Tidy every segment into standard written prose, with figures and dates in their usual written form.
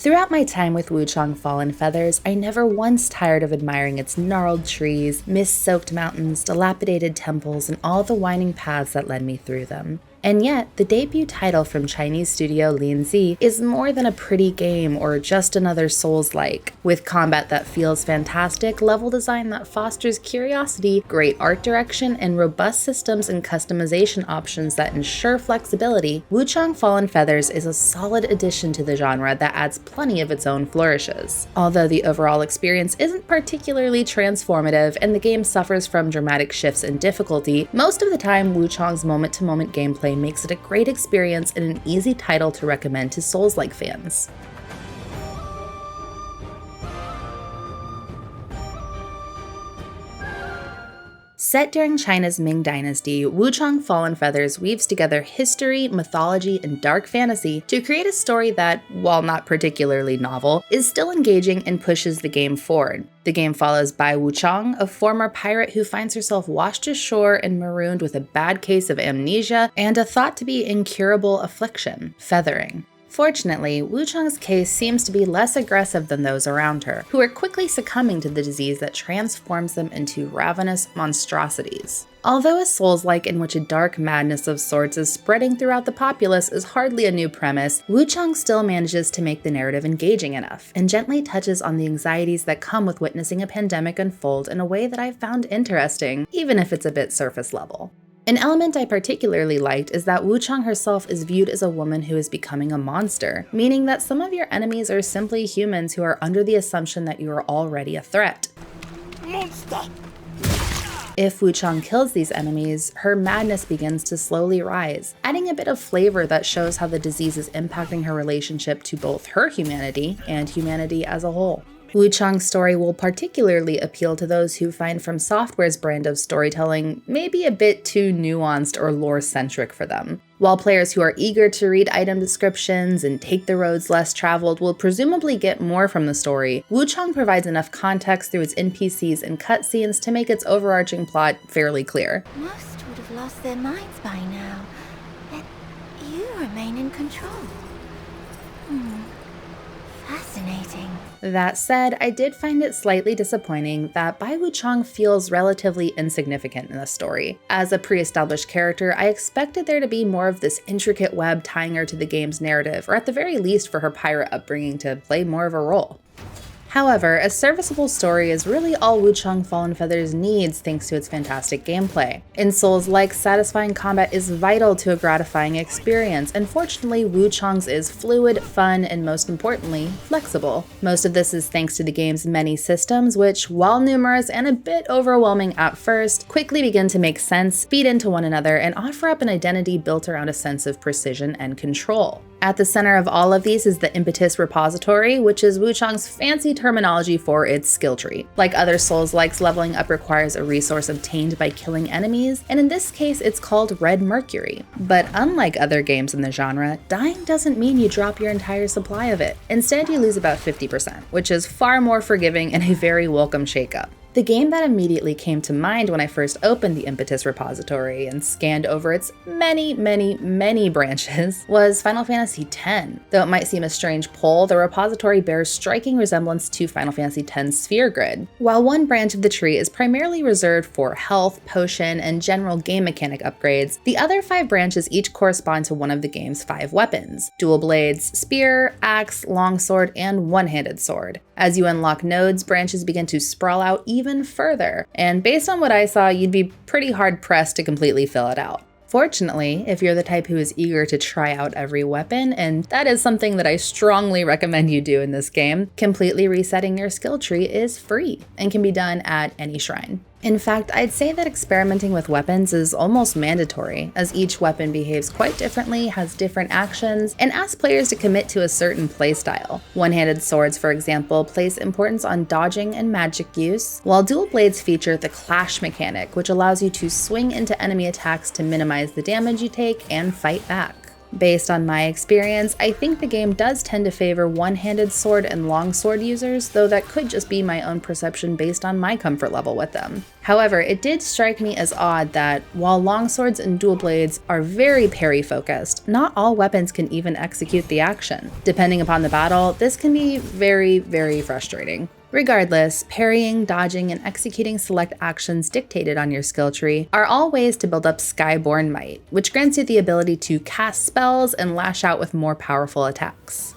Throughout my time with Wuchang Fallen Feathers, I never once tired of admiring its gnarled trees, mist-soaked mountains, dilapidated temples, and all the winding paths that led me through them. And yet, the debut title from Chinese studio Linzi is more than a pretty game or just another Souls-like. With combat that feels fantastic, level design that fosters curiosity, great art direction, and robust systems and customization options that ensure flexibility, Wuchang Fallen Feathers is a solid addition to the genre that adds plenty of its own flourishes. Although the overall experience isn't particularly transformative and the game suffers from dramatic shifts in difficulty, most of the time Wuchang's moment-to-moment gameplay makes it a great experience and an easy title to recommend to Souls-like fans. Set during China's Ming Dynasty, Wuchang Fallen Feathers weaves together history, mythology, and dark fantasy to create a story that, while not particularly novel, is still engaging and pushes the game forward. The game follows Bai Wuchang, a former pirate who finds herself washed ashore and marooned with a bad case of amnesia and a thought to be incurable affliction, feathering. Fortunately, Wuchang's case seems to be less aggressive than those around her, who are quickly succumbing to the disease that transforms them into ravenous monstrosities. Although a Souls-like in which a dark madness of sorts is spreading throughout the populace is hardly a new premise, Wuchang still manages to make the narrative engaging enough, and gently touches on the anxieties that come with witnessing a pandemic unfold in a way that I've found interesting, even if it's a bit surface level. An element I particularly liked is that Wuchang herself is viewed as a woman who is becoming a monster, meaning that some of your enemies are simply humans who are under the assumption that you are already a threat. Monster! If Wuchang kills these enemies, her madness begins to slowly rise, adding a bit of flavor that shows how the disease is impacting her relationship to both her humanity and humanity as a whole. Wuchang's story will particularly appeal to those who find From Software's brand of storytelling maybe a bit too nuanced or lore-centric for them. While players who are eager to read item descriptions and take the roads less traveled will presumably get more from the story, Wuchang provides enough context through its NPCs and cutscenes to make its overarching plot fairly clear. Most would have lost their minds by now, yet you remain in control. Fascinating. That said, I did find it slightly disappointing that Bai Wuchang feels relatively insignificant in the story. As a pre-established character, I expected there to be more of this intricate web tying her to the game's narrative, or at the very least for her pirate upbringing to play more of a role. However, a serviceable story is really all Wuchang Fallen Feathers needs thanks to its fantastic gameplay. In Souls-like, satisfying combat is vital to a gratifying experience, and fortunately Wuchang's is fluid, fun, and most importantly, flexible. Most of this is thanks to the game's many systems, which, while numerous and a bit overwhelming at first, quickly begin to make sense, feed into one another, and offer up an identity built around a sense of precision and control. At the center of all of these is the Impetus Repository, which is Wuchang's fancy terminology for its skill tree. Like other Souls-likes, leveling up requires a resource obtained by killing enemies, and in this case it's called Red Mercury. But unlike other games in the genre, dying doesn't mean you drop your entire supply of it. Instead, you lose about 50%, which is far more forgiving and a very welcome shakeup. The game that immediately came to mind when I first opened the Impetus Repository and scanned over its many branches was Final Fantasy X. Though it might seem a strange pull, the repository bears striking resemblance to Final Fantasy X's Sphere Grid. While one branch of the tree is primarily reserved for health, potion, and general game mechanic upgrades, the other 5 branches each correspond to one of the game's 5 weapons: dual blades, spear, axe, longsword, and one-handed sword. As you unlock nodes, branches begin to sprawl out even further, and based on what I saw, you'd be pretty hard-pressed to completely fill it out. Fortunately, if you're the type who is eager to try out every weapon, and that is something that I strongly recommend you do in this game, completely resetting your skill tree is free and can be done at any shrine. In fact, I'd say that experimenting with weapons is almost mandatory, as each weapon behaves quite differently, has different actions, and asks players to commit to a certain playstyle. One-handed swords, for example, place importance on dodging and magic use, while dual blades feature the clash mechanic, which allows you to swing into enemy attacks to minimize the damage you take and fight back. Based on my experience, I think the game does tend to favor one-handed sword and longsword users, though that could just be my own perception based on my comfort level with them. However, it did strike me as odd that, while longswords and dual blades are very parry-focused, not all weapons can even execute the action. Depending upon the battle, this can be very, very frustrating. Regardless, parrying, dodging, and executing select actions dictated on your skill tree are all ways to build up Skyborn Might, which grants you the ability to cast spells and lash out with more powerful attacks.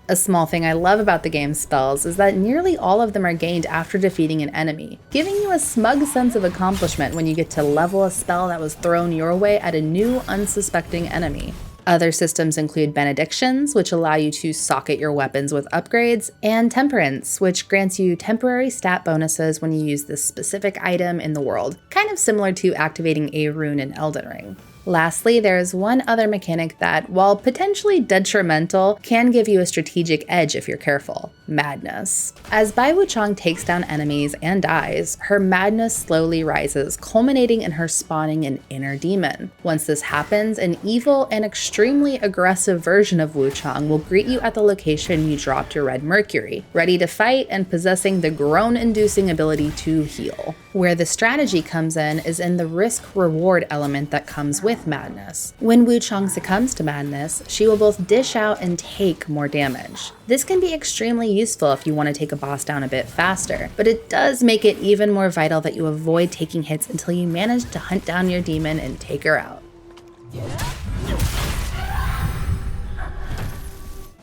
A small thing I love about the game's spells is that nearly all of them are gained after defeating an enemy, giving you a smug sense of accomplishment when you get to level a spell that was thrown your way at a new, unsuspecting enemy. Other systems include benedictions, which allow you to socket your weapons with upgrades, and temperance, which grants you temporary stat bonuses when you use this specific item in the world, kind of similar to activating a rune in Elden Ring. Lastly, there is one other mechanic that, while potentially detrimental, can give you a strategic edge if you're careful: madness. As Bai Wuchang takes down enemies and dies, her madness slowly rises, culminating in her spawning an inner demon. Once this happens, an evil and extremely aggressive version of Wuchang will greet you at the location you dropped your red mercury, ready to fight and possessing the groan-inducing ability to heal. Where the strategy comes in is in the risk-reward element that comes with madness. When Wuchang succumbs to madness, she will both dish out and take more damage. This can be extremely useful if you want to take a boss down a bit faster, but it does make it even more vital that you avoid taking hits until you manage to hunt down your demon and take her out.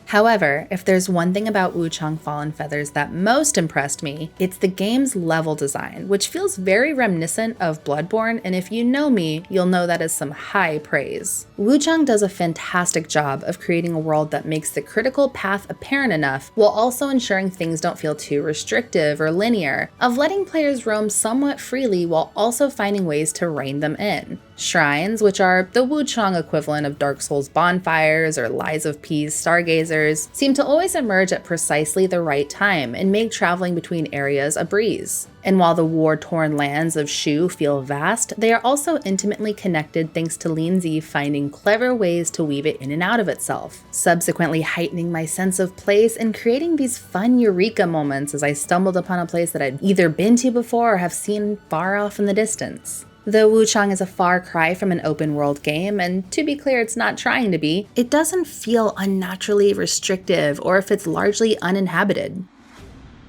However, if there's one thing about Wuchang Fallen Feathers that most impressed me, it's the game's level design, which feels very reminiscent of Bloodborne, and if you know me, you'll know that is some high praise. Wuchang does a fantastic job of creating a world that makes the critical path apparent enough, while also ensuring things don't feel too restrictive or linear, of letting players roam somewhat freely while also finding ways to rein them in. Shrines, which are the Wuchang equivalent of Dark Souls bonfires or Lies of P's stargazers, seem to always emerge at precisely the right time and make traveling between areas a breeze. And while the war-torn lands of Shu feel vast, they are also intimately connected thanks to Linzi finding clever ways to weave it in and out of itself, subsequently heightening my sense of place and creating these fun eureka moments as I stumbled upon a place that I'd either been to before or have seen far off in the distance. Though Wuchang is a far cry from an open-world game, and to be clear, it's not trying to be, it doesn't feel unnaturally restrictive or if it's largely uninhabited.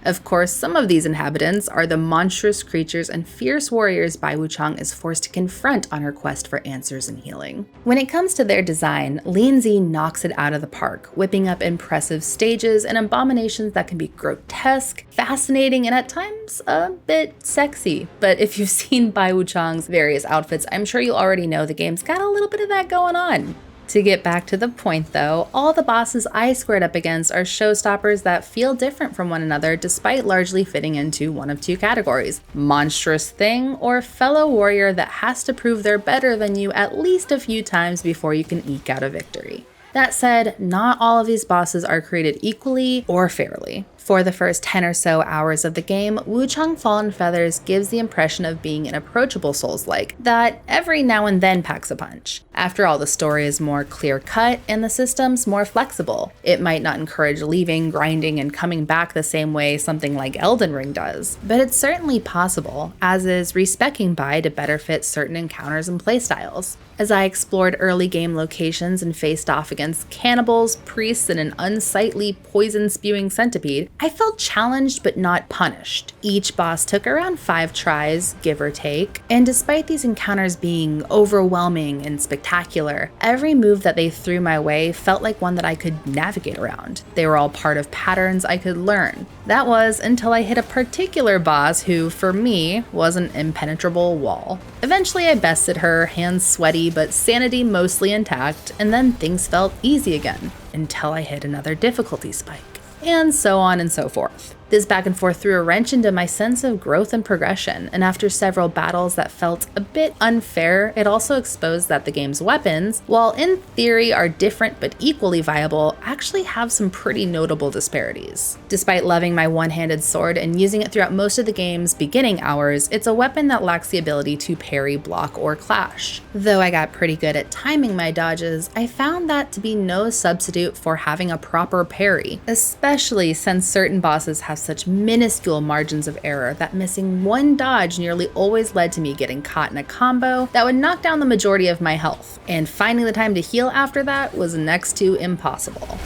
Of course, some of these inhabitants are the monstrous creatures and fierce warriors Bai Wuchang is forced to confront on her quest for answers and healing. When it comes to their design, Linzi knocks it out of the park, whipping up impressive stages and abominations that can be grotesque, fascinating, and at times a bit sexy. But if you've seen Bai Wuchang's various outfits, I'm sure you'll already know the game's got a little bit of that going on. To get back to the point though, all the bosses I squared up against are showstoppers that feel different from one another despite largely fitting into one of two categories: monstrous thing or fellow warrior that has to prove they're better than you at least a few times before you can eke out a victory. That said, not all of these bosses are created equally or fairly. For the first 10 or so hours of the game, Wuchang Fallen Feathers gives the impression of being an approachable Souls-like that every now and then packs a punch. After all, the story is more clear-cut and the system's more flexible. It might not encourage leaving, grinding, and coming back the same way something like Elden Ring does, but it's certainly possible, as is respecing Bai to better fit certain encounters and playstyles. As I explored early game locations and faced off against cannibals, priests, and an unsightly poison-spewing centipede, I felt challenged but not punished. Each boss took around 5 tries, give or take, and despite these encounters being overwhelming and spectacular, every move that they threw my way felt like one that I could navigate around. They were all part of patterns I could learn. That was until I hit a particular boss who, for me, was an impenetrable wall. Eventually I bested her, hands sweaty but sanity mostly intact, and then things felt easy again, until I hit another difficulty spike. And so on and so forth. This back and forth threw a wrench into my sense of growth and progression, and after several battles that felt a bit unfair, it also exposed that the game's weapons, while in theory are different but equally viable, actually have some pretty notable disparities. Despite loving my one-handed sword and using it throughout most of the game's beginning hours, it's a weapon that lacks the ability to parry, block, or clash. Though I got pretty good at timing my dodges, I found that to be no substitute for having a proper parry, especially since certain bosses have such minuscule margins of error that missing one dodge nearly always led to me getting caught in a combo that would knock down the majority of my health, and finding the time to heal after that was next to impossible.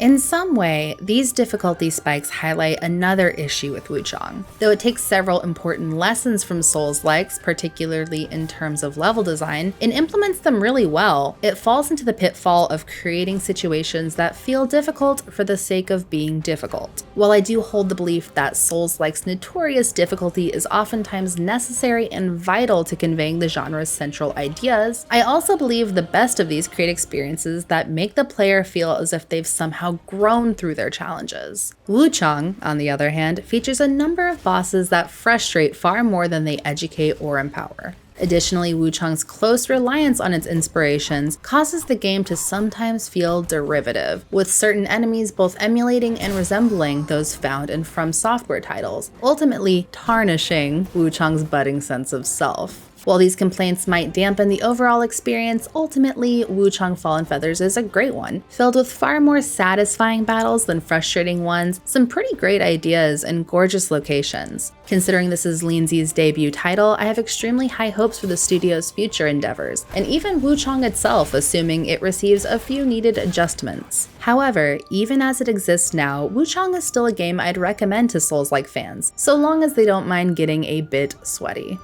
In some way, these difficulty spikes highlight another issue with Wuchang. Though it takes several important lessons from Souls-likes, particularly in terms of level design, and implements them really well, it falls into the pitfall of creating situations that feel difficult for the sake of being difficult. While I do hold the belief that Souls-like's notorious difficulty is oftentimes necessary and vital to conveying the genre's central ideas, I also believe the best of these create experiences that make the player feel as if they've somehow grown through their challenges. Wuchang, on the other hand, features a number of bosses that frustrate far more than they educate or empower. Additionally, Wuchang's close reliance on its inspirations causes the game to sometimes feel derivative, with certain enemies both emulating and resembling those found in From Software titles, ultimately tarnishing Wuchang's budding sense of self. While these complaints might dampen the overall experience, ultimately, Wuchang Fallen Feathers is a great one, filled with far more satisfying battles than frustrating ones, some pretty great ideas, and gorgeous locations. Considering this is Lindsay's debut title, I have extremely high hopes for the studio's future endeavors, and even Wuchang itself, assuming it receives a few needed adjustments. However, even as it exists now, Wuchang is still a game I'd recommend to Souls-like fans, so long as they don't mind getting a bit sweaty.